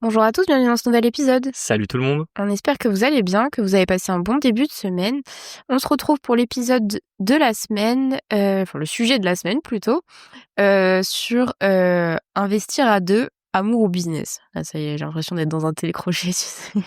Bonjour à tous, bienvenue dans ce nouvel épisode. Salut tout le monde. On espère que vous allez bien, que vous avez passé un bon début de semaine. On se retrouve pour l'épisode de la semaine, enfin le sujet de la semaine plutôt, sur investir à deux, amour ou business. Ah ça y est, j'ai l'impression d'être dans un télécrochet, tu sais.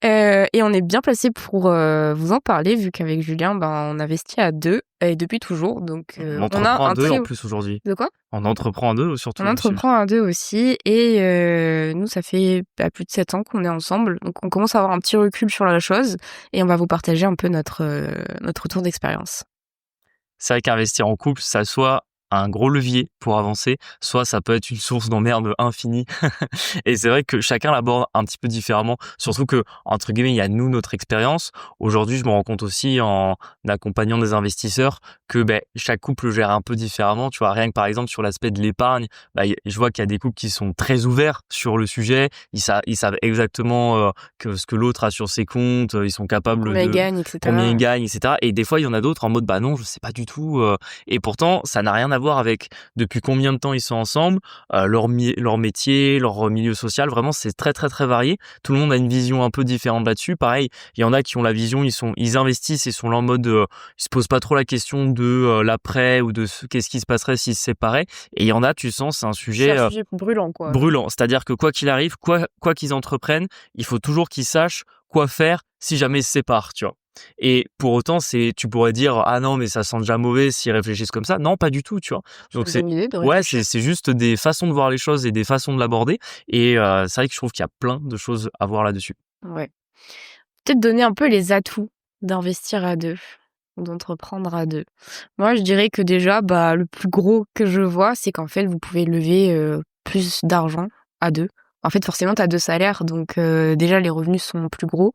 Et on est bien placé pour vous en parler, vu qu'avec Julien, on investit à deux, et depuis toujours. Donc On on a entreprend à un deux très... en plus aujourd'hui. De quoi? On entreprend à deux surtout On aussi. entreprend à deux aussi et nous ça fait, plus de 7 ans qu'on est ensemble, donc on commence à avoir un petit recul sur la chose et on va vous partager un peu notre retour d'expérience. C'est vrai qu'investir en couple, ça soit un gros levier pour avancer, soit ça peut être une source d'emmerde infinie. Et c'est vrai que chacun l'aborde un petit peu différemment, surtout que, entre guillemets, il y a nous, notre expérience. Aujourd'hui, je me rends compte aussi en accompagnant des investisseurs que chaque couple gère un peu différemment. Tu vois, rien que par exemple sur l'aspect de l'épargne, je vois qu'il y a des couples qui sont très ouverts sur le sujet. Ils savent exactement que ce que l'autre a sur ses comptes. Ils sont capables Combien ils de gagnent, etc. combien ils gagnent, etc. Et des fois, il y en a d'autres en mode non, je sais pas du tout. Et pourtant, ça n'a rien à voir avec depuis combien de temps ils sont ensemble, leur métier, leur milieu social. Vraiment, c'est très, très, très varié. Tout le monde a une vision un peu différente là-dessus. Pareil, il y en a qui ont la vision, ils investissent et sont là en mode, ils se posent pas trop la question de l'après ou de qu'est-ce qui se passerait s'ils se séparaient. Et il y en a, tu sens, c'est un C'est sujet un sujet brûlant, quoi. brûlant. C'est-à-dire que quoi qu'il arrive, quoi qu'ils entreprennent, il faut toujours qu'ils sachent quoi faire si jamais ils se séparent, tu vois. Et pour autant, tu pourrais dire, ah non, mais ça sent déjà mauvais s'ils réfléchissent comme ça. Non, pas du tout, tu vois. C'est Donc une bonne idée de ouais, réfléchir. c'est juste des façons de voir les choses et des façons de l'aborder. Et c'est vrai que je trouve qu'il y a plein de choses à voir là-dessus. Ouais. Peut-être donner un peu les atouts d'investir à deux ou d'entreprendre à deux. Moi, je dirais que déjà, le plus gros que je vois, c'est qu'en fait, vous pouvez lever plus d'argent à deux. En fait, forcément, tu as 2 salaires, donc déjà, les revenus sont plus gros.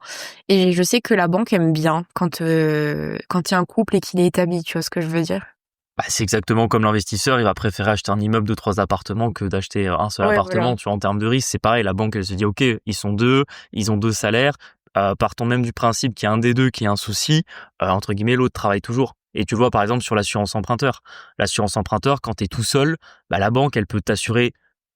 Et je sais que la banque aime bien quand il y a un couple et qu'il est établi, tu vois ce que je veux dire? C'est exactement comme l'investisseur, il va préférer acheter un immeuble de 3 appartements que d'acheter un seul Ouais, voilà. appartement. Tu vois, en termes de risque, c'est pareil. La banque, elle se dit, OK, ils sont deux, ils ont 2 salaires. Partons même du principe qu'il y a un des deux qui a un souci, entre guillemets, l'autre travaille toujours. Et tu vois, par exemple, sur l'assurance emprunteur. L'assurance emprunteur, quand tu es tout seul, la banque, elle peut t'assurer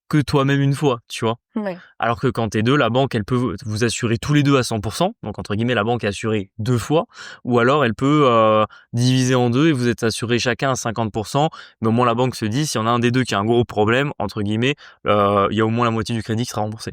que toi-même une fois, tu vois. Ouais. Alors que quand t'es deux, la banque, elle peut vous assurer tous les deux à 100%. Donc, entre guillemets, la banque est assurée 2 fois. Ou alors, elle peut diviser en deux et vous êtes assurés chacun à 50%. Mais au moins, la banque se dit, s'il y en a un des deux qui a un gros problème, entre guillemets, il y a au moins la moitié du crédit qui sera remboursé.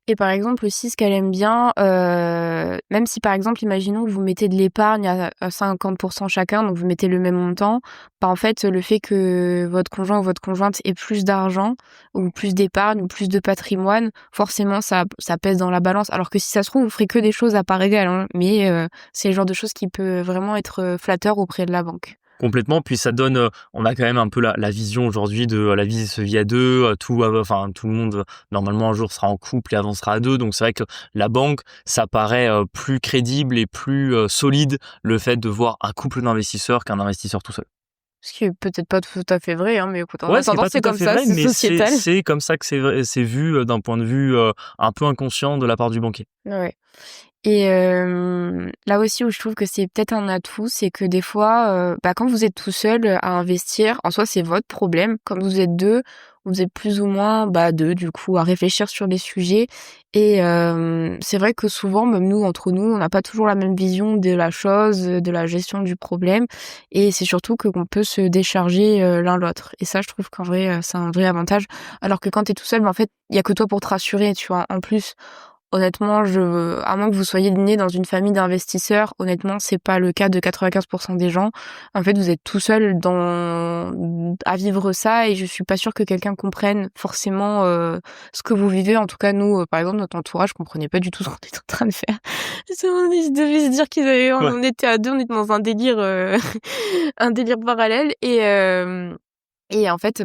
Et par exemple aussi ce qu'elle aime bien, même si par exemple imaginons que vous mettez de l'épargne à 50% chacun, donc vous mettez le même montant, en fait le fait que votre conjoint ou votre conjointe ait plus d'argent ou plus d'épargne ou plus de patrimoine, forcément ça pèse dans la balance. Alors que si ça se trouve, vous ferez que des choses à part égale, hein, mais c'est le genre de choses qui peut vraiment être flatteur auprès de la banque. Complètement, puis ça donne, on a quand même un peu la vision aujourd'hui de la vie se vit à deux, tout le monde normalement un jour sera en couple et avancera à deux, donc c'est vrai que la banque, ça paraît plus crédible et plus solide, le fait de voir un couple d'investisseurs qu'un investisseur tout seul. Ce qui est peut-être pas tout à fait vrai, hein, mais écoute, en Ouais, ce qui est attendant pas tout c'est à comme fait ça, vrai, c'est mais sociétal. c'est comme ça que c'est vu d'un point de vue un peu inconscient de la part du banquier. Ouais. Et là aussi où je trouve que c'est peut-être un atout, c'est que des fois, quand vous êtes tout seul, à investir, en soi, c'est votre problème. Quand vous êtes 2, vous êtes plus ou moins, 2 du coup, à réfléchir sur les sujets et c'est vrai que souvent, même nous, entre nous, on n'a pas toujours la même vision de la chose, de la gestion du problème et c'est surtout que qu'on peut se décharger, l'un l'autre et ça, je trouve qu'en vrai, c'est un vrai avantage. Alors que quand tu es tout seul, en fait, il y a que toi pour te rassurer, tu vois? En plus, honnêtement, à moins que vous soyez né dans une famille d'investisseurs, honnêtement, c'est pas le cas de 95% des gens. En fait, vous êtes tout seul à vivre ça et je suis pas sûre que quelqu'un comprenne forcément ce que vous vivez. En tout cas, nous, par exemple, notre entourage comprenait pas du tout ce qu'on était en train de faire. Ils devaient se dire Ouais. on était à deux, on était dans un délire, un délire parallèle et en fait,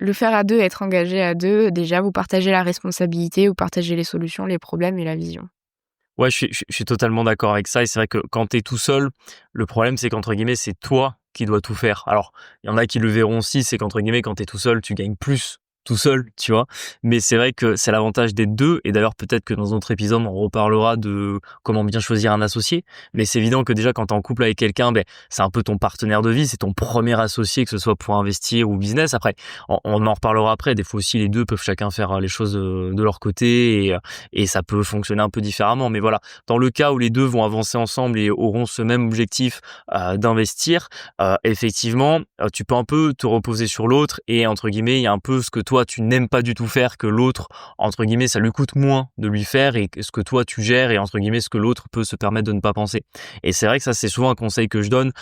le faire à deux, être engagé à deux, déjà, vous partagez la responsabilité, vous partagez les solutions, les problèmes et la vision. Ouais, je suis totalement d'accord avec ça et c'est vrai que quand tu es tout seul, le problème c'est qu'entre guillemets, c'est toi qui dois tout faire. Alors, il y en a qui le verront aussi, c'est qu'entre guillemets, quand tu es tout seul, tu gagnes plus tout seul, tu vois. Mais c'est vrai que c'est l'avantage des deux. Et d'ailleurs, peut-être que dans un autre épisode, on reparlera de comment bien choisir un associé. Mais c'est évident que déjà, quand t'es en couple avec quelqu'un, c'est un peu ton partenaire de vie, c'est ton premier associé, que ce soit pour investir ou business. Après, on en reparlera après. Des fois aussi, les deux peuvent chacun faire les choses de leur côté et ça peut fonctionner un peu différemment. Mais voilà, dans le cas où les deux vont avancer ensemble et auront ce même objectif d'investir, effectivement, tu peux un peu te reposer sur l'autre et entre guillemets, il y a un peu ce que toi tu n'aimes pas du tout faire que l'autre, entre guillemets, ça lui coûte moins de lui faire et ce que toi tu gères et entre guillemets ce que l'autre peut se permettre de ne pas penser. Et c'est vrai que ça, c'est souvent un conseil que je donne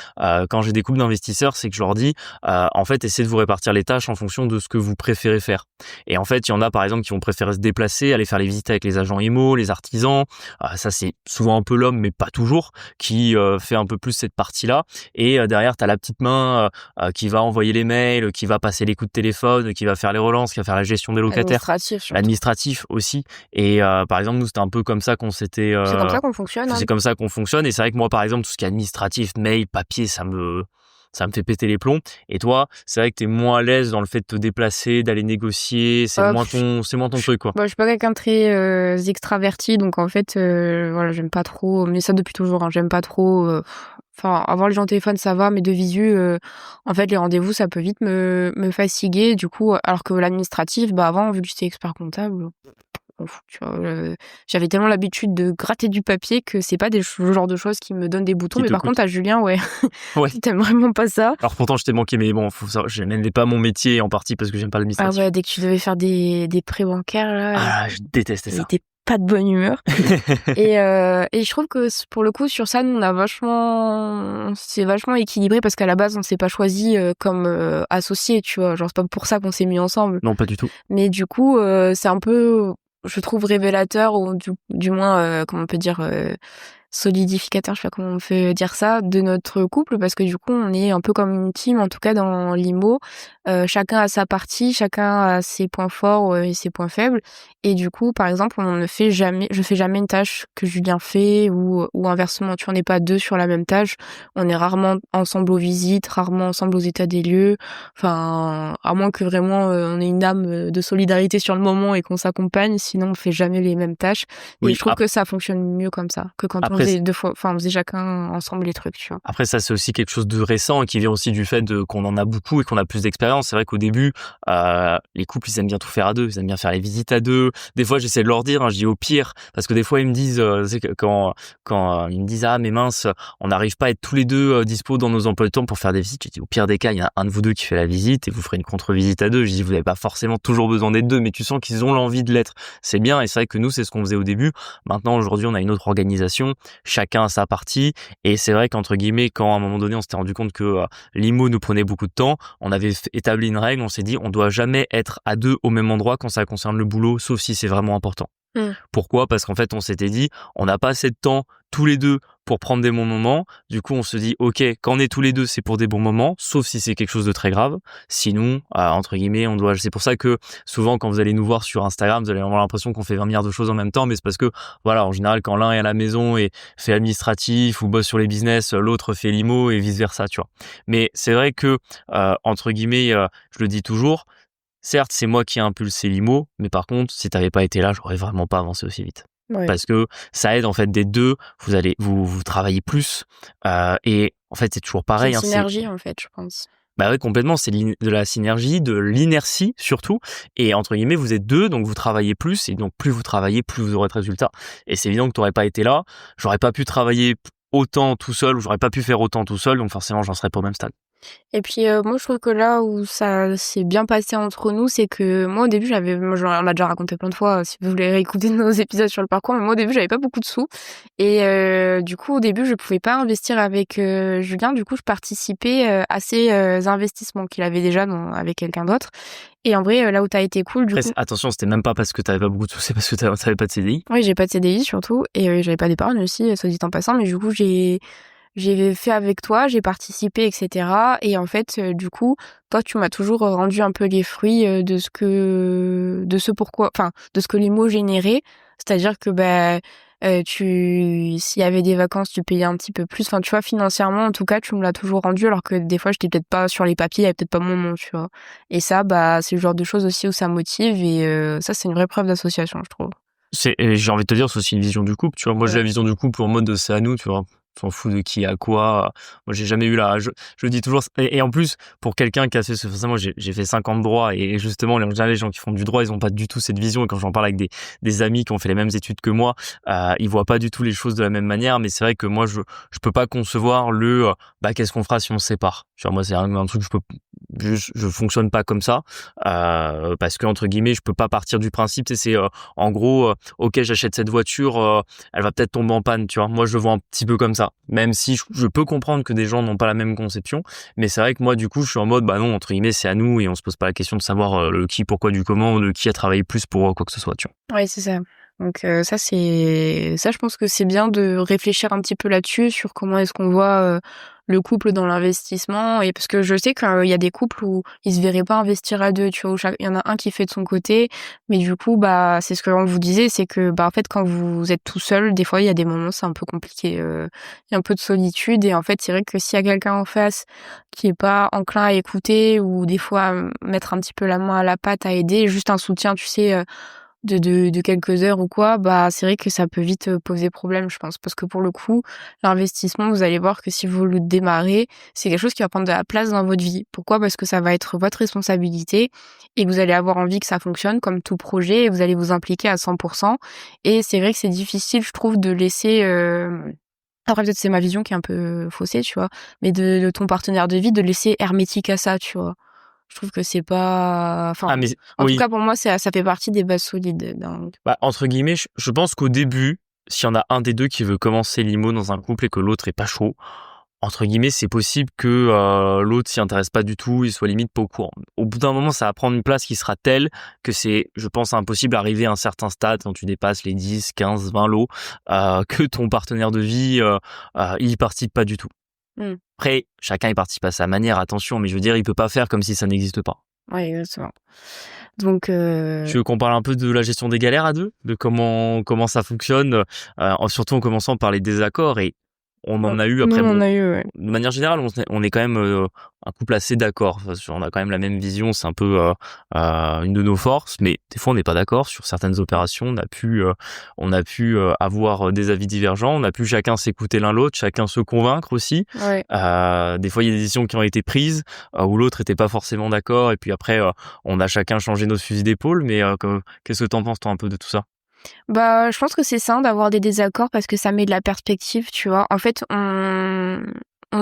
quand j'ai des couples d'investisseurs, c'est que je leur dis en fait, essayez de vous répartir les tâches en fonction de ce que vous préférez faire. Et en fait, il y en a par exemple qui vont préférer se déplacer, aller faire les visites avec les agents IMO, les artisans. Ça, c'est souvent un peu l'homme, mais pas toujours, qui fait un peu plus cette partie-là. Et derrière, t'as la petite main qui va envoyer les mails, qui va passer les coups de téléphone, qui va faire les relances, qui va faire la gestion des locataires. Administratif, surtout. L'administratif aussi. Et par exemple, nous, c'était un peu comme ça qu'on s'était... C'est comme ça qu'on fonctionne. C'est comme ça qu'on fonctionne. Et c'est vrai que moi, par exemple, tout ce qui est administratif, mail, papier, ça me fait péter les plombs. Et toi, c'est vrai que t'es moins à l'aise dans le fait de te déplacer, d'aller négocier. C'est moins ton truc, quoi. Je suis pas quelqu'un de très extraverti, donc en fait, voilà, j'aime pas trop. Mais ça depuis toujours, hein, j'aime pas trop. Enfin, avoir les gens au téléphone, ça va, mais de visu, en fait, les rendez-vous, ça peut vite me fatiguer. Du coup, alors que l'administratif, avant, vu que j'étais expert comptable, tu vois, j'avais tellement l'habitude de gratter du papier que c'est pas le genre de choses qui me donnent des boutons. Mais par contre, à Julien, ouais, t'aimes vraiment pas ça. Alors pourtant, je t'ai manqué, mais bon, je n'aimais pas mon métier en partie parce que j'aime pas l'administratif. Ah ouais, dès que tu devais faire des prêts bancaires, là, je détestais ça. J'étais pas de bonne humeur. et je trouve que pour le coup, sur ça, nous, c'est vachement équilibré parce qu'à la base, on s'est pas choisi comme associés, tu vois. Genre, c'est pas pour ça qu'on s'est mis ensemble. Non, pas du tout. Mais du coup, c'est un peu, je trouve, révélateur ou du moins, comment on peut dire, solidificateur, je sais pas comment on peut dire ça, de notre couple parce que du coup, on est un peu comme une team, en tout cas dans l'IMO. Chacun a sa partie, chacun a ses points forts et ses points faibles. Et du coup, par exemple, je fais jamais une tâche que Julien fait ou inversement. Tu vois, on n'est pas deux sur la même tâche. On est rarement ensemble aux visites, rarement ensemble aux états des lieux. Enfin, à moins que vraiment on ait une âme de solidarité sur le moment et qu'on s'accompagne. Sinon, on fait jamais les mêmes tâches. Et je trouve que ça fonctionne mieux comme ça que quand on faisait on faisait chacun ensemble les trucs, tu vois. Après, ça, c'est aussi quelque chose de récent et qui vient aussi du fait qu'on en a beaucoup et qu'on a plus d'expérience. C'est vrai qu'au début, les couples, ils aiment bien tout faire à deux. Ils aiment bien faire les visites à deux. Des fois, j'essaie de leur dire, je dis au pire, parce que des fois, ils me disent, quand ils me disent, ah, mais mince, on n'arrive pas à être tous les deux dispo dans nos emplois de temps pour faire des visites. Je dis, au pire des cas, il y a un de vous deux qui fait la visite et vous ferez une contre-visite à deux. Je dis, vous n'avez pas forcément toujours besoin d'être deux, mais tu sens qu'ils ont l'envie de l'être. C'est bien. Et c'est vrai que nous, c'est ce qu'on faisait au début. Maintenant, aujourd'hui, on a une autre organisation. Chacun a sa partie. Et c'est vrai qu'entre guillemets, quand à un moment donné, on s'était rendu compte que l'IMO nous prenait beaucoup de temps, on avait établi une règle, on s'est dit, on doit jamais être à deux au même endroit quand ça concerne le boulot, sauf si c'est vraiment important. Pourquoi ? Parce qu'en fait, on s'était dit, on n'a pas assez de temps tous les deux pour prendre des bons moments. Du coup, on se dit, ok, quand on est tous les deux, c'est pour des bons moments, sauf si c'est quelque chose de très grave. Sinon, entre guillemets, c'est pour ça que souvent, quand vous allez nous voir sur Instagram, vous allez avoir l'impression qu'on fait 20 milliards de choses en même temps, mais c'est parce que, voilà, en général, quand l'un est à la maison et fait administratif ou bosse sur les business, l'autre fait l'IMO et vice versa, tu vois. Mais c'est vrai que, entre guillemets, je le dis toujours, certes, c'est moi qui ai impulsé l'IMO, mais par contre, si t'avais pas été là, j'aurais vraiment pas avancé aussi vite. Ouais. Parce que ça aide en fait des deux, vous travaillez plus et en fait c'est toujours pareil. C'est une synergie en fait, je pense. Bah oui, complètement, c'est de la synergie, de l'inertie surtout, et entre guillemets vous êtes deux, donc vous travaillez plus, et donc plus vous travaillez, plus vous aurez de résultats. Et c'est évident que t'aurais pas été là, j'aurais pas pu travailler autant tout seul, ou j'aurais pas pu faire autant tout seul, donc forcément j'en serais pas au même stade. Et puis moi je trouve que là où ça s'est bien passé entre nous, c'est que moi au début on l'a déjà raconté plein de fois si vous voulez réécouter nos épisodes sur le parcours, mais moi au début j'avais pas beaucoup de sous et du coup au début je pouvais pas investir avec Julien, du coup je participais à ses investissements qu'il avait déjà avec quelqu'un d'autre. Et en vrai, là où t'as été cool, coup... Attention, c'était même pas parce que t'avais pas beaucoup de sous, c'est parce que t'avais pas de CDI. Oui, j'ai pas de CDI surtout, et j'avais pas d'épargne aussi, soit dit en passant, mais du coup j'ai fait avec toi, j'ai participé, etc. Et en fait, du coup, toi, tu m'as toujours rendu un peu les fruits de ce que les mots généraient. C'est-à-dire que S'il y avait des vacances, tu payais un petit peu plus. Enfin, tu vois, financièrement, en tout cas, tu me l'as toujours rendu, alors que des fois, j'étais peut-être pas sur les papiers, il y avait peut-être pas mon nom, tu vois. Et ça, bah, c'est le genre de choses aussi où ça motive, et ça, c'est une vraie preuve d'association, je trouve. Et j'ai envie de te dire, c'est aussi une vision du couple, tu vois. Moi, j'ai Ouais. la vision du couple en mode c'est à nous, tu vois. On s'en fout de qui a quoi. Moi, j'ai jamais eu je dis toujours, et en plus, pour quelqu'un qui a fait ça, moi, j'ai fait 5 ans de droit, et justement, en général, les gens qui font du droit, ils ont pas du tout cette vision. Et quand j'en parle avec des amis qui ont fait les mêmes études que moi, ils voient pas du tout les choses de la même manière. Mais c'est vrai que moi, je peux pas concevoir qu'est-ce qu'on fera si on se sépare. Tu vois, moi, c'est un truc que je fonctionne pas comme ça, parce que, entre guillemets, je peux pas partir du principe, tu sais, c'est, en gros, ok, j'achète cette voiture, elle va peut-être tomber en panne, tu vois. Moi, je le vois un petit peu comme ça, même si je peux comprendre que des gens n'ont pas la même conception, mais c'est vrai que moi, du coup, je suis en mode, bah non, entre guillemets, c'est à nous, et on se pose pas la question de savoir le qui, pourquoi, du comment, de qui a travaillé plus pour quoi que ce soit, tu vois. Ouais, c'est ça. Donc ça, je pense que c'est bien de réfléchir un petit peu là-dessus, sur comment est-ce qu'on voit le couple dans l'investissement. Et parce que je sais qu'il y a des couples où ils se verraient pas investir à deux, tu vois, où il y en a un qui fait de son côté, mais du coup, bah, c'est ce que on vous disait, c'est que, bah, en fait, quand vous êtes tout seul, des fois, il y a des moments, c'est un peu compliqué, il y a un peu de solitude, et en fait, c'est vrai que s'il y a quelqu'un en face qui est pas enclin à écouter, ou des fois mettre un petit peu la main à la pâte à aider, juste un soutien, tu sais, de quelques heures ou quoi, bah, c'est vrai que ça peut vite poser problème, je pense. Parce que pour le coup, l'investissement, vous allez voir que si vous le démarrez, c'est quelque chose qui va prendre de la place dans votre vie. Pourquoi? Parce que ça va être votre responsabilité, et que vous allez avoir envie que ça fonctionne comme tout projet, et vous allez vous impliquer à 100%. Et c'est vrai que c'est difficile, je trouve, de laisser... Après, peut-être c'est ma vision qui est un peu faussée, tu vois, mais de ton partenaire de vie, de laisser hermétique à ça, tu vois. Je trouve que c'est pas... Enfin, Ah, mais en tout oui. cas, pour moi, ça fait partie des bases solides d'un... Bah, entre guillemets, je pense qu'au début, s'il y en a un des deux qui veut commencer l'IMO dans un couple et que l'autre est pas chaud, entre guillemets, c'est possible que l'autre s'y intéresse pas du tout, il soit limite pas au courant. Au bout d'un moment, ça va prendre une place qui sera telle que c'est, je pense, impossible d'arriver à un certain stade quand tu dépasses les 10, 15, 20 lots, que ton partenaire de vie, il y participe pas du tout. Mmh. Après, chacun y participe à sa manière, attention, mais je veux dire, il peut pas faire comme si ça n'existe pas. Ouais, exactement. Donc, Tu veux qu'on parle un peu de la gestion des galères à deux, de comment ça fonctionne, surtout en commençant par les désaccords, et on en a eu nous, après. on en Bon, a eu, ouais. de manière générale, on est quand même un couple assez d'accord. Enfin, on a quand même la même vision, c'est un peu une de nos forces, mais des fois on n'est pas d'accord sur certaines opérations. On a pu avoir des avis divergents, on a pu chacun s'écouter l'un l'autre, chacun se convaincre aussi. Ouais. Des fois il y a des décisions qui ont été prises où l'autre était pas forcément d'accord, et puis après on a chacun changé notre fusil d'épaule. Mais qu'est-ce que t'en penses toi un peu de tout ça? Bah, je pense que c'est sain d'avoir des désaccords, parce que ça met de la perspective, tu vois. En fait, on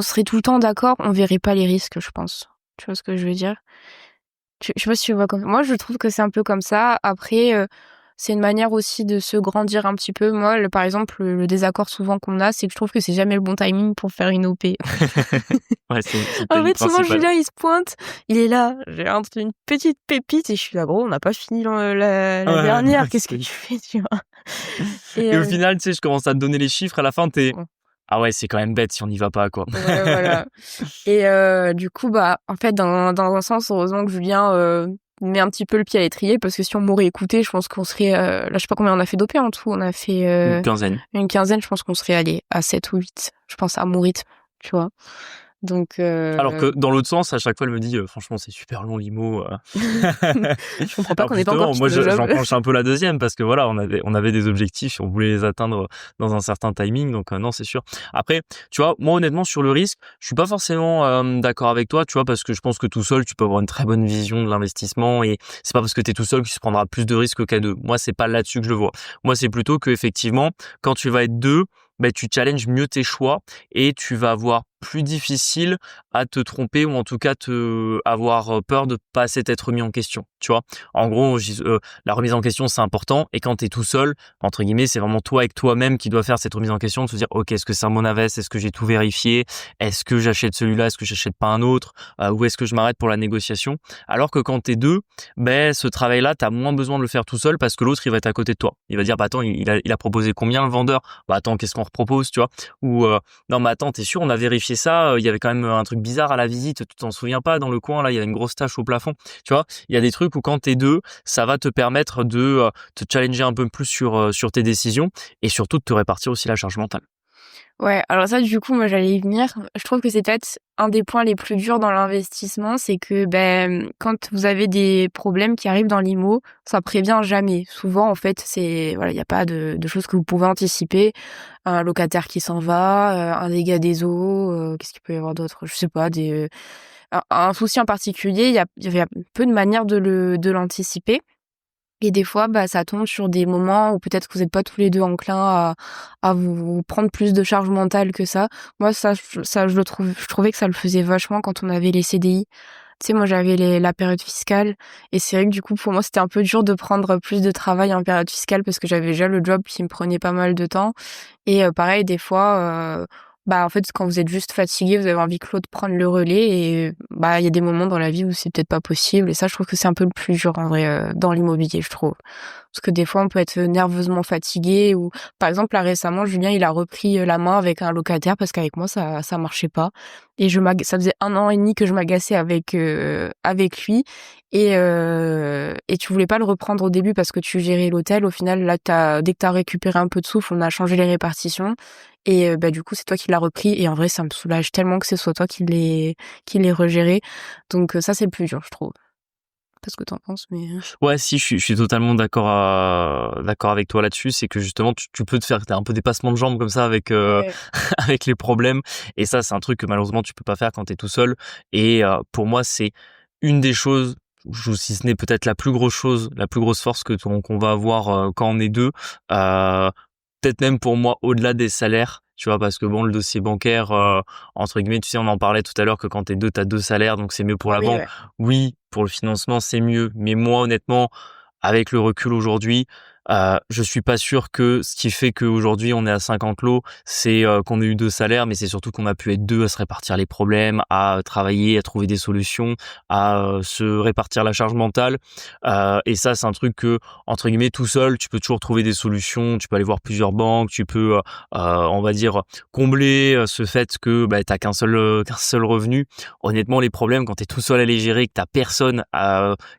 serait tout le temps d'accord, on verrait pas les risques, je pense. Tu vois ce que je veux dire? Je sais pas si tu vois comme... Moi, je trouve que c'est un peu comme ça. Après, c'est une manière aussi de se grandir un petit peu. Moi, par exemple, le désaccord souvent qu'on a, c'est que je trouve que c'est jamais le bon timing pour faire une OP. Ouais, c'est En le fait, souvent, principal. Julien, il se pointe, il est là, j'ai une petite pépite, et je suis là, gros, on n'a pas fini la Ouais, dernière, qu'est-ce que tu fais, tu vois? Et et au final, tu sais, je commence à te donner les chiffres à la fin, ouais, ah ouais, c'est quand même bête si on n'y va pas, quoi. ouais, voilà. Et du coup, bah, en fait, dans un sens, heureusement que Julien met un petit peu le pied à l'étrier, parce que si on m'aurait écouté, je pense qu'on serait... là, je sais pas combien on a fait d'OP en tout, on a fait Une quinzaine. une quinzaine, je pense qu'on serait allé à 7 ou 8, je pense, à mon rythme, tu vois. Donc, Alors que dans l'autre sens, à chaque fois, elle me dit franchement, c'est super long l'IMO. je comprends pas Alors qu'on ait pas encore justement, moi, quitté le job. j'enclenche un peu la deuxième parce que voilà, on avait des objectifs, on voulait les atteindre dans un certain timing. Donc non, c'est sûr. Après, tu vois, moi honnêtement sur le risque, je suis pas forcément d'accord avec toi, tu vois, parce que je pense que tout seul, tu peux avoir une très bonne vision de l'investissement, et c'est pas parce que tu es tout seul que tu prendras plus de risques qu'à deux. Moi, c'est pas là-dessus que je le vois. Moi, c'est plutôt que effectivement, quand tu vas être deux, ben, tu challenges mieux tes choix, et tu vas avoir plus difficile à te tromper, ou en tout cas avoir peur de pas assez t'être mis en question, tu vois. En gros, la remise en question, c'est important, et quand t'es tout seul, entre guillemets, c'est vraiment toi avec toi-même qui dois faire cette remise en question, de se dire ok, est-ce que c'est un bon invest, est-ce que j'ai tout vérifié, est-ce que j'achète celui-là, est-ce que j'achète pas un autre, ou est-ce que je m'arrête pour la négociation. Alors que quand t'es deux, ben ce travail-là, t'as moins besoin de le faire tout seul, parce que l'autre il va être à côté de toi, il va dire bah attends, il a proposé combien le vendeur, bah attends, qu'est-ce qu'on repropose, tu vois, ou non mais attends, t'es sûr, on a vérifié vérifier ça, il y avait quand même un truc bizarre à la visite, tu t'en souviens pas, dans le coin là, il y a une grosse tache au plafond. Tu vois? Il y a des trucs où quand t'es 2, ça va te permettre de, te challenger un peu plus sur tes décisions et surtout de te répartir aussi la charge mentale. Ouais, alors ça, du coup, moi, j'allais y venir. Je trouve que c'est peut-être un des points les plus durs dans l'investissement, c'est que quand vous avez des problèmes qui arrivent dans l'IMO, ça prévient jamais. Souvent, en fait, il y a pas de choses que vous pouvez anticiper. Un locataire qui s'en va, un dégât des eaux, qu'est-ce qu'il peut y avoir d'autre? Je sais pas, un souci en particulier. Il y a peu de manières de l'anticiper. Et des fois, ça tombe sur des moments où peut-être que vous n'êtes pas tous les 2 enclins à vous prendre plus de charge mentale que ça. Moi, je trouvais que ça le faisait vachement quand on avait les CDI. Tu sais, moi, j'avais la période fiscale et c'est vrai que du coup, pour moi, c'était un peu dur de prendre plus de travail en période fiscale parce que j'avais déjà le job qui me prenait pas mal de temps. Et pareil, des fois, en fait, quand vous êtes juste fatigué, vous avez envie que l'autre prenne le relais et il y a des moments dans la vie où c'est peut-être pas possible. Et ça, je trouve que c'est un peu le plus dur en vrai dans l'immobilier, je trouve. Parce que des fois, on peut être nerveusement fatigué ou, par exemple, là récemment, Julien, il a repris la main avec un locataire parce qu'avec moi, ça marchait pas. Et ça faisait 1 an et demi que je m'agaçais avec lui. Et tu voulais pas le reprendre au début parce que tu gérais l'hôtel. Au final, là, dès que t'as récupéré un peu de souffle, on a changé les répartitions. Et du coup, c'est toi qui l'as repris. Et en vrai, ça me soulage tellement que ce soit toi qui l'ait regéré. Donc ça, c'est le plus dur, je trouve. Pas ce que t'en penses, mais... Ouais, si, je suis totalement d'accord avec toi là-dessus. C'est que justement, tu peux te faire un peu des passements de jambes comme ça avec Ouais. avec les problèmes. Et ça, c'est un truc que malheureusement tu peux pas faire quand t'es tout seul. Et pour moi, c'est une des choses, si ce n'est peut-être la plus grosse chose, la plus grosse force qu'on va avoir quand on est 2. Peut-être même pour moi au-delà des salaires. Tu vois, parce que bon, le dossier bancaire, entre guillemets, tu sais, on en parlait tout à l'heure que quand t'es 2, t'as 2 salaires, donc c'est mieux pour Ah la oui, banque. ouais. Oui, pour le financement, c'est mieux. Mais moi, honnêtement, avec le recul aujourd'hui, je suis pas sûr que ce qui fait qu'aujourd'hui on est à 50 lots, c'est qu'on ait eu 2 salaires, mais c'est surtout qu'on a pu être 2 à se répartir les problèmes, à travailler, à trouver des solutions, à se répartir la charge mentale. Et ça, c'est un truc que, entre guillemets, tout seul, tu peux toujours trouver des solutions. Tu peux aller voir plusieurs banques, tu peux, on va dire, combler ce fait que t'as qu'un seul revenu. Honnêtement, les problèmes quand t'es tout seul à les gérer, que t'as personne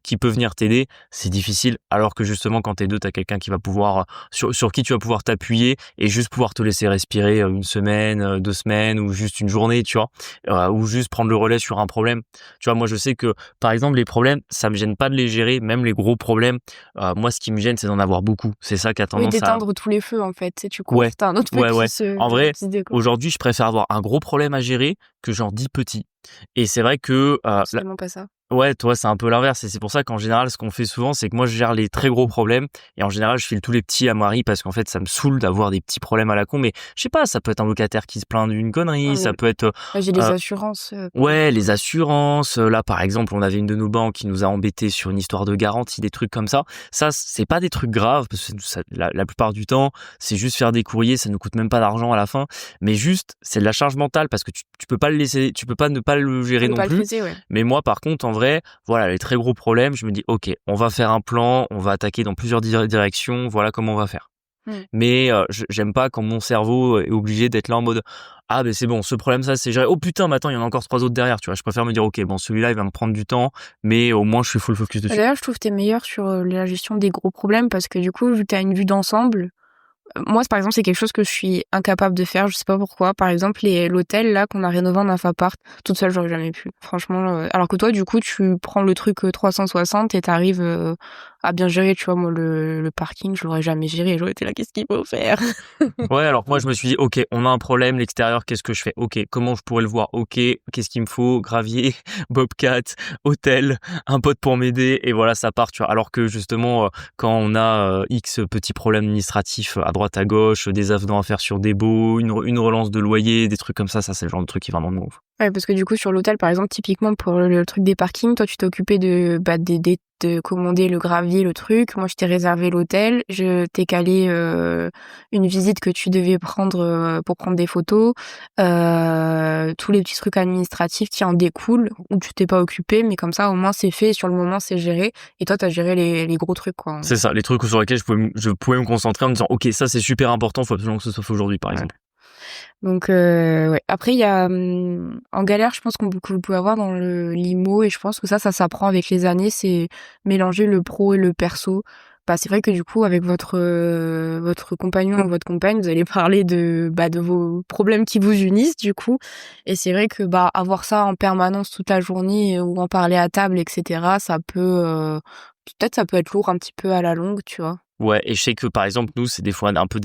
qui peut venir t'aider, c'est difficile. Alors que justement, quand t'es 2, t'as quelqu'un qui va pouvoir, sur qui tu vas pouvoir t'appuyer et juste pouvoir te laisser respirer 1 semaine, 2 semaines ou juste une journée, tu vois, ou juste prendre le relais sur un problème. Tu vois, moi, je sais que, par exemple, les problèmes, ça me gêne pas de les gérer, même les gros problèmes. Moi, ce qui me gêne, c'est d'en avoir beaucoup. C'est ça qui a Oui, tendance à... d'éteindre tous les feux, en fait. Tu sais, tu cours, Ouais, t'as un autre feu ouais, ouais. En vrai, qui se déclenche. aujourd'hui, je préfère avoir un gros problème à gérer que genre 10 petits. Et c'est vrai que C'est tellement pas ça. ouais, toi, c'est un peu l'inverse et c'est pour ça qu'en général, ce qu'on fait souvent, c'est que moi, je gère les très gros problèmes et en général, je file tous les petits à Marie parce qu'en fait, ça me saoule d'avoir des petits problèmes à la con. Mais je sais pas, ça peut être un locataire qui se plaint d'une Ah, connerie, mais ça peut être j'ai les euh, assurances pour le ouais, coup. les assurances. Là, par exemple, on avait une de nos banques qui nous a embêtés sur une histoire de garantie, des trucs comme ça. Ça, c'est pas des trucs graves parce que la plupart du temps, c'est juste faire des courriers, ça nous coûte même pas d'argent à la fin. Mais juste, c'est de la charge mentale parce que tu peux pas le laisser, tu peux pas ne pas le gérer Ne non pas le plus. traiter, ouais. Mais moi, par contre, en vrai, voilà, les très gros problèmes, je me dis, ok, on va faire un plan, on va attaquer dans plusieurs directions, voilà comment on va faire. Mmh. Mais j'aime pas quand mon cerveau est obligé d'être là en mode ah ben c'est bon, ce problème ça c'est géré. Oh putain, mais attends, il y en a encore 3 autres derrière, tu vois. Je préfère me dire ok, bon celui-là il va me prendre du temps, mais au moins je suis full focus dessus. D'ailleurs, je trouve que t'es meilleur sur la gestion des gros problèmes parce que du coup, vu que t'as une vue d'ensemble, moi, par exemple, c'est quelque chose que je suis incapable de faire. Je sais pas pourquoi. Par exemple, l'hôtel là qu'on a rénové en Infapart, toute seule, j'aurais jamais pu. Franchement. Alors que toi, du coup, tu prends le truc 360 et t'arrives à bien gérer. Tu vois, moi, le parking, je l'aurais jamais géré. J'aurais été là, qu'est-ce qu'il faut faire? Ouais, alors que moi je me suis dit ok, on a un problème, l'extérieur, qu'est-ce que je fais? Ok, comment je pourrais le voir? Ok, qu'est-ce qu'il me faut? Gravier, Bobcat, hôtel, un pote pour m'aider et voilà ça part, tu vois. Alors que justement quand on a X petits problèmes administratifs à droite à gauche, des avenants à faire sur des baux, une relance de loyer, des trucs comme ça c'est le genre de truc qui vraiment me gonfle. Ouais, parce que du coup, sur l'hôtel, par exemple, typiquement pour le truc des parkings, toi, tu t'es occupé de commander le gravier, le truc. Moi, je t'ai réservé l'hôtel. Je t'ai calé une visite que tu devais prendre pour prendre des photos. Tous les petits trucs administratifs qui en découlent, où tu t'es pas occupé, mais comme ça, au moins, c'est fait. Sur le moment, c'est géré. Et toi, t'as géré les gros trucs, quoi. C'est ça, les trucs sur lesquels je pouvais me concentrer en me disant ok ça c'est super important, faut absolument que ce soit fait aujourd'hui par Ouais. exemple. Donc ouais. Après il y a, en galère, je pense que vous pouvez avoir dans l'IMO et je pense que ça s'apprend avec les années, c'est mélanger le pro et le perso. Bah, c'est vrai que du coup avec votre compagnon ou votre compagne, vous allez parler de vos problèmes qui vous unissent du coup et c'est vrai que, avoir ça en permanence toute la journée ou en parler à table et cetera, ça peut, peut-être ça peut être lourd un petit peu à la longue, tu vois? Ouais, et je sais que par exemple nous c'est des fois un peu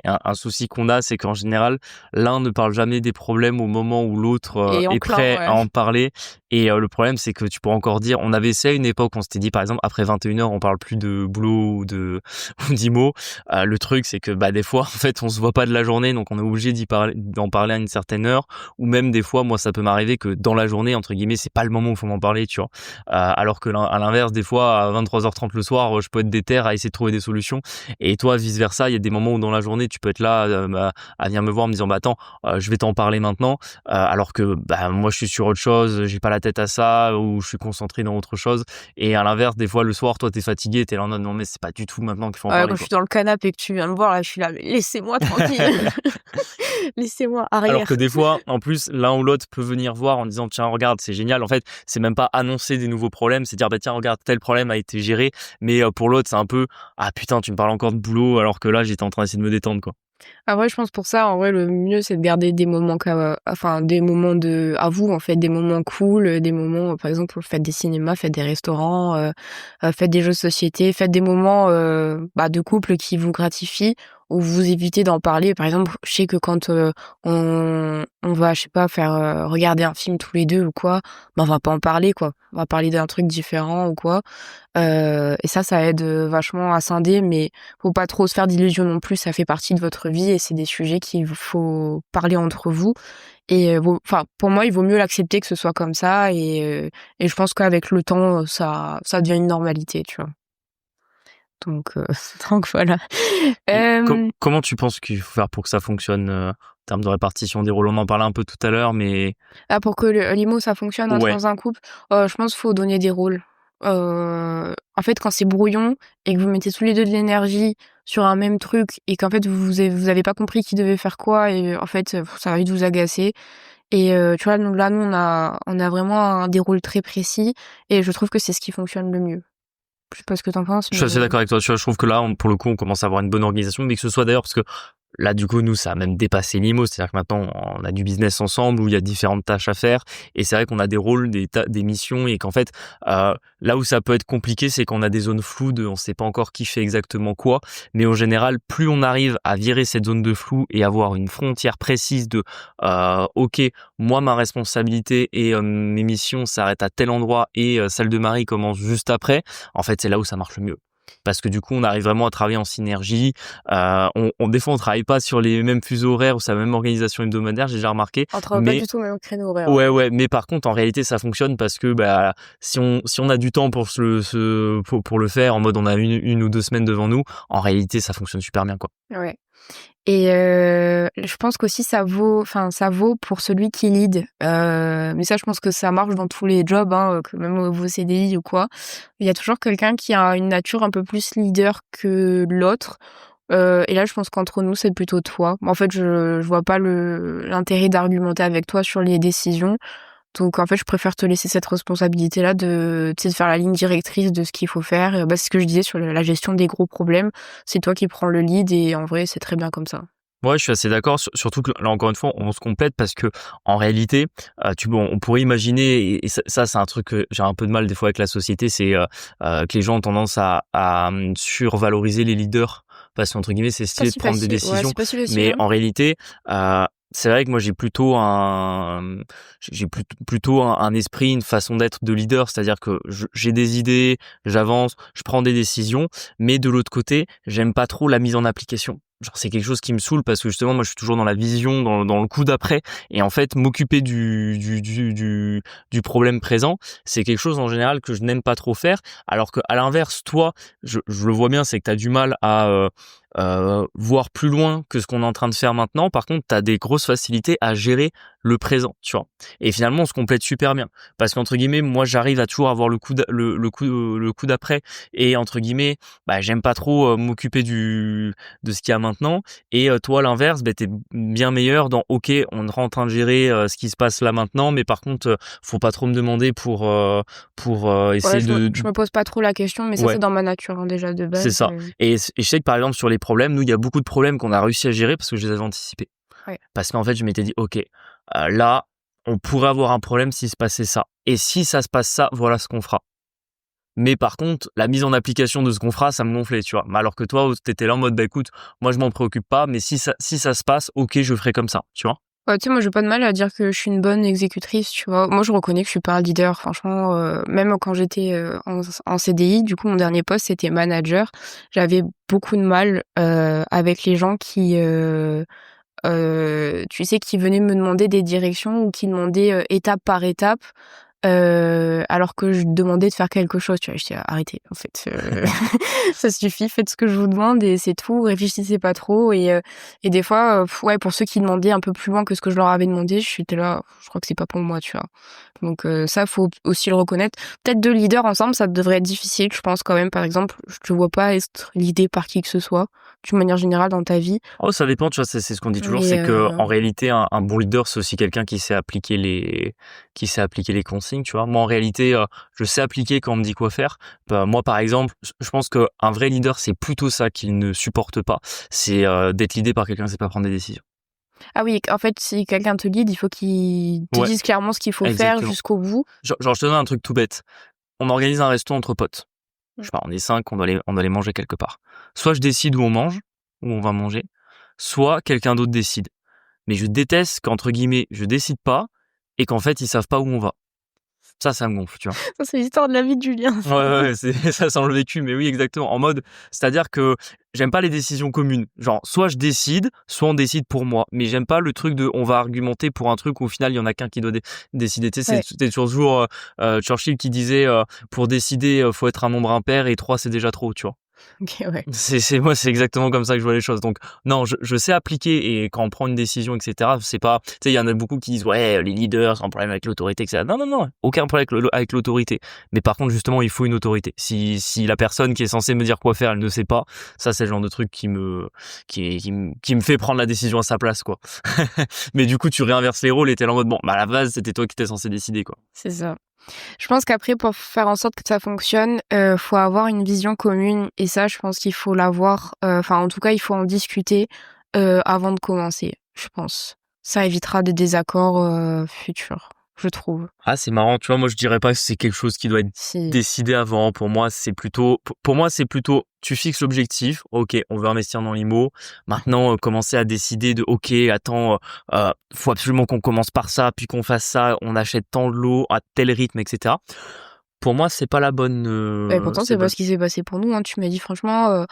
un souci qu'on a, c'est qu'en général l'un ne parle jamais des problèmes au moment où l'autre Et est enclin, prêt à ouais. en parler. Et le problème c'est que tu pourrais encore dire, on avait essayé à une époque, on s'était dit par exemple après 21h on parle plus de boulot ou de ou d'IMO. Le truc c'est que des fois en fait on se voit pas de la journée, donc on est obligé d'en parler à une certaine heure, ou même des fois moi ça peut m'arriver que dans la journée entre guillemets c'est pas le moment où faut m'en parler, tu vois. Alors que à l'inverse des fois à 23h30 le soir je peux être déter à essayer de trouver des solutions. Et toi vice versa, il y a des moments où dans la journée tu peux être là à venir me voir en me disant attends, je vais t'en parler maintenant, alors que moi je suis sur autre chose, j'ai pas la tête à ça, ou je suis concentré dans autre chose. Et à l'inverse des fois le soir toi t'es fatigué, t'es là en mode non mais c'est pas du tout maintenant qu'il faut en Ouais, parler, quand je quoi. suis dans le canapé et que tu viens me voir là, je suis là: «Mais laissez-moi tranquille, laissez-moi Alors arrière». que des fois, en plus, l'un ou l'autre peut venir voir en disant tiens regarde c'est génial. En fait, c'est même pas annoncer des nouveaux problèmes, c'est dire tiens regarde tel problème a été géré. Mais pour l'autre c'est un peu ah putain tu me parles encore de boulot alors que là j'étais en train d'essayer de me détendre, quoi. Ah ouais, je pense pour ça, en vrai, le mieux, c'est de garder des moments enfin, des moments à vous, en fait, des moments cool, des moments, par exemple, faites des cinémas, faites des restaurants, faites des jeux de société, faites des moments, de couple qui vous gratifient, où vous évitez d'en parler. Par exemple, je sais que quand, on va, je sais pas, faire, regarder un film tous les 2 ou quoi, on va pas en parler, quoi. On va parler d'un truc différent ou quoi. Et ça aide, vachement à scinder, mais faut pas trop se faire d'illusions non plus, ça fait partie de votre vie et c'est des sujets qu'il vous faut parler entre vous et enfin, pour moi, il vaut mieux l'accepter que ce soit comme ça et je pense qu'avec le temps, ça devient une normalité, tu vois? Donc donc voilà. Et Hem, comment tu penses qu'il faut faire pour que ça fonctionne, en termes de répartition des rôles? On en parlait un peu tout à l'heure, mais pour que l'IMO, ça fonctionne, ouais. dans un couple, je pense qu'il faut donner des rôles. En fait, quand c'est brouillon et que vous mettez tous les 2 de l'énergie sur un même truc et qu'en fait, vous avez pas compris qui devait faire quoi et en fait, ça va vite vous agacer. Et tu vois, nous là, nous, on a vraiment des rôles très précis et je trouve que c'est ce qui fonctionne le mieux. Je sais pas ce que tu en penses, Je suis assez mais d'accord avec toi. Tu vois, je trouve que là, pour le coup, on commence à avoir une bonne organisation, mais que ce soit d'ailleurs parce que là, du coup, nous, ça a même dépassé l'IMO. C'est-à-dire que maintenant, on a du business ensemble où il y a différentes tâches à faire. Et c'est vrai qu'on a des rôles, des missions et qu'en fait, là où ça peut être compliqué, c'est qu'on a des zones floues de on sait pas encore qui fait exactement quoi. Mais en général, plus on arrive à virer cette zone de flou et avoir une frontière précise de, OK, moi, ma responsabilité et mes missions s'arrêtent à tel endroit et celle de Marie commence juste après. En fait, c'est là où ça marche le mieux. Parce que du coup, on arrive vraiment à travailler en synergie. Des fois, on travaille pas sur les mêmes fuseaux horaires ou sur la même organisation hebdomadaire, j'ai déjà remarqué. on travaille pas Mais du tout au même créneau horaire, ouais. ouais, ouais. Mais par contre, en réalité, ça fonctionne parce que si on a du temps pour le faire, en mode on a une ou 2 semaines devant nous, en réalité, ça fonctionne super bien, quoi. Ouais. Et je pense qu'aussi ça vaut pour celui qui lead. Mais ça, je pense que ça marche dans tous les jobs, hein, que même vos CDI ou quoi. Il y a toujours quelqu'un qui a une nature un peu plus leader que l'autre. Et là, je pense qu'entre nous, c'est plutôt toi. En fait, je vois pas l'intérêt d'argumenter avec toi sur les décisions. Donc en fait, je préfère te laisser cette responsabilité-là de, tu sais, de faire la ligne directrice de ce qu'il faut faire. Et, c'est ce que je disais sur la gestion des gros problèmes. C'est toi qui prends le lead et en vrai, c'est très bien comme ça. Ouais, je suis assez d'accord. Surtout que là, encore une fois, on se complète parce que en réalité, on pourrait imaginer, et ça, c'est un truc que j'ai un peu de mal des fois avec la société, c'est que les gens ont tendance à survaloriser les leaders parce qu'entre guillemets, c'est Pas stylé de si prendre des facile. Ouais, décisions. c'est pas si facile, Mais hein. en réalité, c'est vrai que moi, j'ai plutôt un esprit, une façon d'être de leader, c'est-à-dire que j'ai des idées, j'avance, je prends des décisions, mais de l'autre côté, j'aime pas trop la mise en application. Genre c'est quelque chose qui me saoule parce que justement moi je suis toujours dans la vision, dans le coup d'après, et en fait m'occuper du problème présent, c'est quelque chose en général que je n'aime pas trop faire. Alors que à l'inverse toi, je le vois bien, c'est que tu as du mal voir plus loin que ce qu'on est en train de faire maintenant. Par contre, t'as des grosses facilités à gérer le présent, tu vois. Et finalement, on se complète super bien parce qu'entre guillemets, moi, j'arrive à toujours avoir le coup d'après et entre guillemets, bah, j'aime pas trop m'occuper de ce qu'il y a maintenant. Et toi, à l'inverse, bah, t'es bien meilleur dans OK, on est en train de gérer ce qui se passe là maintenant, mais par contre, faut pas trop me demander pour Ouais, essayer je me pose pas trop la question, mais ça, ouais. c'est dans ma nature, hein, déjà, de C'est base. ça. Et je sais que par exemple sur les problèmes, nous il y a beaucoup de problèmes qu'on a réussi à gérer parce que je les avais anticipés. Ouais. Parce qu'en fait je m'étais dit OK, là on pourrait avoir un problème s'il se passait ça. Et si ça se passe ça, voilà ce qu'on fera. Mais par contre, la mise en application de ce qu'on fera, ça me gonflait, tu vois. Mais alors que toi, t'étais là en mode, bah écoute, moi je m'en préoccupe pas, mais si ça se passe, ok, je ferai comme ça, tu vois. Ouais, tu sais, moi, j'ai pas de mal à dire que je suis une bonne exécutrice, tu vois. Moi, je reconnais que je suis pas un leader, franchement. Même quand j'étais en CDI, du coup, mon dernier poste, c'était manager. J'avais beaucoup de mal avec les gens qui, tu sais, qui venaient me demander des directions ou qui demandaient étape par étape. Alors que je demandais de faire quelque chose, tu vois, j'étais arrêtez, en fait, ça suffit, faites ce que je vous demande et c'est tout, réfléchissez pas trop et des fois, ouais, pour ceux qui demandaient un peu plus loin que ce que je leur avais demandé, j'étais là, je crois que c'est pas pour moi, tu vois. Donc ça, faut aussi le reconnaître. Peut-être 2 leaders ensemble, ça devrait être difficile, je pense quand même. Par exemple, je te vois pas être leadé par qui que ce soit, d'une manière générale dans ta vie. Oh, ça dépend, tu vois, c'est ce qu'on dit toujours, Mais c'est que en réalité, un bon leader, c'est aussi quelqu'un qui sait appliquer les consignes, tu vois. Moi, en réalité, je sais appliquer quand on me dit quoi faire. Bah, moi, par exemple, je pense qu'un vrai leader, c'est plutôt ça qu'il ne supporte pas, c'est d'être leadé par quelqu'un qui sait pas prendre des décisions. ah oui, en fait, si quelqu'un te guide, il faut qu'il te Ouais, dise clairement ce qu'il faut faire exactement. jusqu'au bout. Genre, je te donne un truc tout bête. On organise un resto entre potes. Je Mmh. sais pas, on est 5, on doit aller manger quelque part. Soit je décide où on mange, où on va manger, soit quelqu'un d'autre décide. Mais je déteste qu'entre guillemets, je décide pas et qu'en fait, ils savent pas où on va. Ça me gonfle, tu vois. Ça, c'est l'histoire de la vie de Julien, Ouais, ça. ouais, c'est ça sent le vécu, mais oui, exactement. En mode, c'est-à-dire que j'aime pas les décisions communes. Genre, soit je décide, soit on décide pour moi. Mais j'aime pas le truc de on va argumenter pour un truc où au final, il y en a qu'un qui doit décider. Tu sais, Ouais. c'était toujours Churchill qui disait pour décider, faut être un nombre impair et 3 c'est déjà trop, tu vois. OK, ouais. C'est moi, c'est exactement comme ça que je vois les choses. Donc non, je sais appliquer et quand on prend une décision, etc., c'est pas, tu sais, il y en a beaucoup qui disent ouais, les leaders ont un problème avec l'autorité, etc. Non, non, non, aucun problème avec l'autorité. Mais par contre, justement, il faut une autorité. Si la personne qui est censée me dire quoi faire, elle ne sait pas, ça c'est le genre de truc qui me fait prendre la décision à sa place, quoi. Mais du coup, tu réinverses les rôles et t'es là en mode bon, bah à la base, c'était toi qui étais censé décider, quoi. C'est ça. Je pense qu'après, pour faire en sorte que ça fonctionne, faut avoir une vision commune et ça, je pense qu'il faut l'avoir, enfin, en tout cas, il faut en discuter, avant de commencer, je pense. Ça évitera des désaccords, futurs, je trouve. Ah, c'est marrant, tu vois, moi je dirais pas que c'est quelque chose qui doit être Si. décidé avant. Pour moi c'est plutôt, tu fixes l'objectif, ok, on veut investir dans l'IMO. Maintenant, commencer à décider de, ok, attends, faut absolument qu'on commence par ça, puis qu'on fasse ça, on achète tant de lots à tel rythme, etc. Pour moi, c'est pas la bonne, Et pourtant, c'est pas ce qui s'est passé pour nous, hein. Tu m'as dit franchement,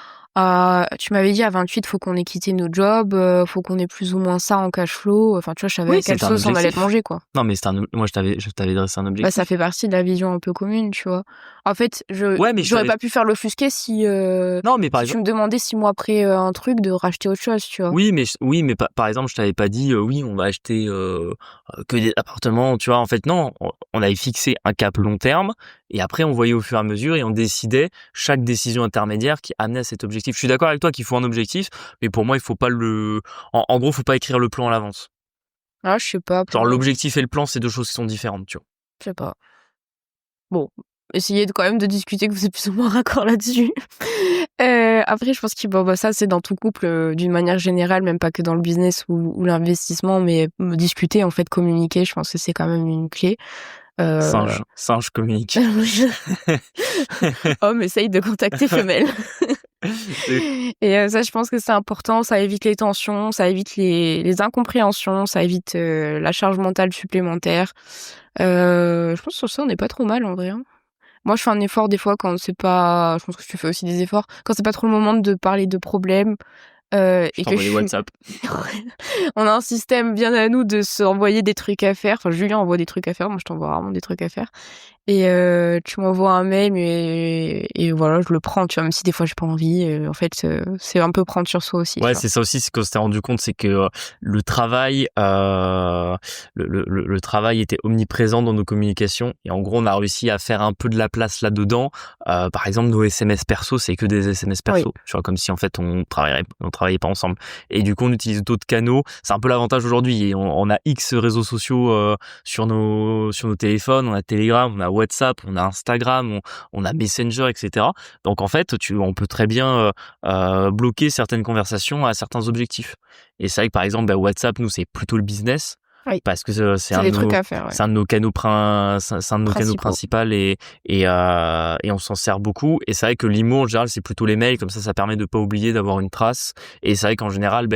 tu m'avais dit à 28, faut qu'on ait quitté nos jobs, faut qu'on ait plus ou moins ça en cash flow. Enfin, tu vois, je savais oui, à quelle c'est un sauce on allait te objectif. manger, quoi. Non, mais moi je t'avais dressé un Bah, ça objectif. fait partie de la vision un peu commune, tu vois. En fait, Ouais, mais je j'aurais t'avais, pas pu faire l'offusquer si, non, mais par si tu exemple, me demandais 6 mois après, un truc de racheter autre chose, tu vois. oui, mais par exemple, je t'avais pas dit, oui, on va acheter que des appartements, tu vois. En fait, non, on avait fixé un cap long terme et après, on voyait au fur et à mesure et on décidait chaque décision intermédiaire qui amenait à cet objectif. Je suis d'accord avec toi qu'il faut un objectif, mais pour moi, il faut pas en gros, faut pas écrire le plan à l'avance. Ah, je sais pas, Genre, l'objectif et le plan, c'est deux choses qui sont différentes, tu vois. je sais pas. Bon, essayez de quand même de discuter que vous êtes plus ou moins raccord là-dessus. Après, je pense que bon, bah, ça, c'est dans tout couple, d'une manière générale, même pas que dans le business ou l'investissement, mais discuter, en fait, communiquer, je pense que c'est quand même une clé. Singe communique. Homme essaye de contacter femelle. Et ça, je pense que c'est important. Ça évite les tensions, ça évite les incompréhensions, ça évite la charge mentale supplémentaire. Je pense que sur ça, on n'est pas trop mal en vrai, hein. Moi, je fais un effort des fois quand c'est pas. Je pense que tu fais aussi des efforts quand c'est pas trop le moment de parler de problèmes Je et que t'envoie je des suis. WhatsApp. On a un système bien à nous de s'envoyer des trucs à faire. Enfin, Julien envoie des trucs à faire. Moi, je t'envoie rarement des trucs à faire. et tu m'envoies un mail et voilà, je le prends, tu vois, même si des fois j'ai pas envie. En fait, c'est un peu prendre sur soi aussi, tu Ouais, vois. c'est ça aussi, c'est qu'on s'était rendu compte, c'est que le travail, le travail était omniprésent dans nos communications et en gros, on a réussi à faire un peu de la place là-dedans. Par exemple, nos SMS perso, c'est que des SMS Oui. perso, tu vois, comme si en fait on travaillait pas ensemble. Et du coup, on utilise d'autres canaux. C'est un peu l'avantage aujourd'hui. Et on a X réseaux sociaux sur nos téléphones. On a Telegram, on a WhatsApp, on a Instagram, on a Messenger, etc. Donc en fait, on peut très bien bloquer certaines conversations à certains objectifs. Et c'est vrai que par exemple, WhatsApp, nous, c'est plutôt le business Oui. parce que c'est C'est un de des trucs nos à faire, ouais. c'est un de nos canaux c'est un de nos canaux Principaux. principaux et on s'en sert beaucoup. Et c'est vrai que l'IMO en général, c'est plutôt les mails, comme ça permet de pas oublier d'avoir une trace. Et c'est vrai qu'en général,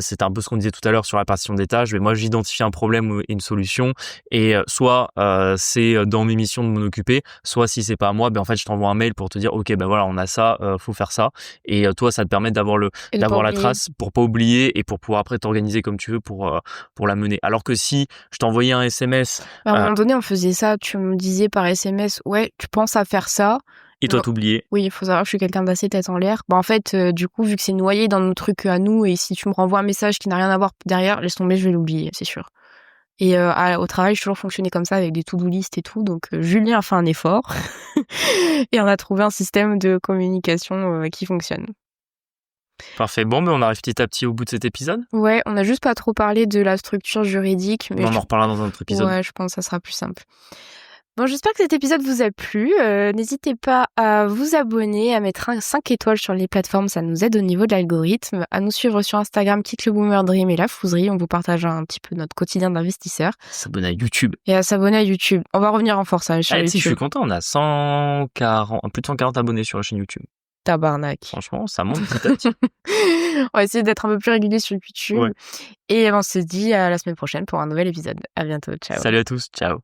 c'est un peu ce qu'on disait tout à l'heure sur la partition des tâches. Mais moi, j'identifie un problème et une solution, et soit c'est dans mes missions de m'en occuper, soit si c'est pas à moi, en fait, je t'envoie un mail pour te dire ok, voilà, on a ça, faut faire ça. Et toi, ça te permet d'avoir Et de pas la oublier. trace pour pas oublier et pour pouvoir après t'organiser comme tu veux pour la mener. Alors que si je t'envoyais un SMS À un moment donné, on faisait ça, tu me disais par SMS: «Ouais, tu penses à faire ça?» et toi Genre t'oubliais, oui, il faut savoir que je suis quelqu'un d'assez tête en l'air. En fait, du coup, vu que c'est noyé dans nos trucs à nous et si tu me renvoies un message qui n'a rien à voir derrière, laisse tomber, je vais l'oublier, c'est sûr. Et au travail, j'ai toujours fonctionné comme ça avec des to-do list et tout, donc Julien a fait un effort et on a trouvé un système de communication, qui fonctionne. parfait. Bon, on arrive petit à petit au bout de cet épisode. Ouais, on a juste pas trop parlé de la structure juridique, On mais en reparlera dans un autre épisode. ouais, je pense que ça sera plus simple. Bon, j'espère que cet épisode vous a plu. N'hésitez pas à vous abonner, à mettre 5 étoiles sur les plateformes, ça nous aide au niveau de l'algorithme, à nous suivre sur Instagram, Quitte le Boomer Dream et La Fouserie, on vous partage un petit peu notre quotidien d'investisseur, S'abonner à YouTube. et à s'abonner à YouTube. On va revenir en force sur Tu sais, je suis YouTube. content, on a 140, plus de 140 abonnés sur la chaîne YouTube. Tabarnak. Franchement, ça monte petit à petit. On va essayer d'être un peu plus régulier sur YouTube. Ouais. Et on se dit à la semaine prochaine pour un nouvel épisode. À bientôt, ciao. Salut à tous, ciao.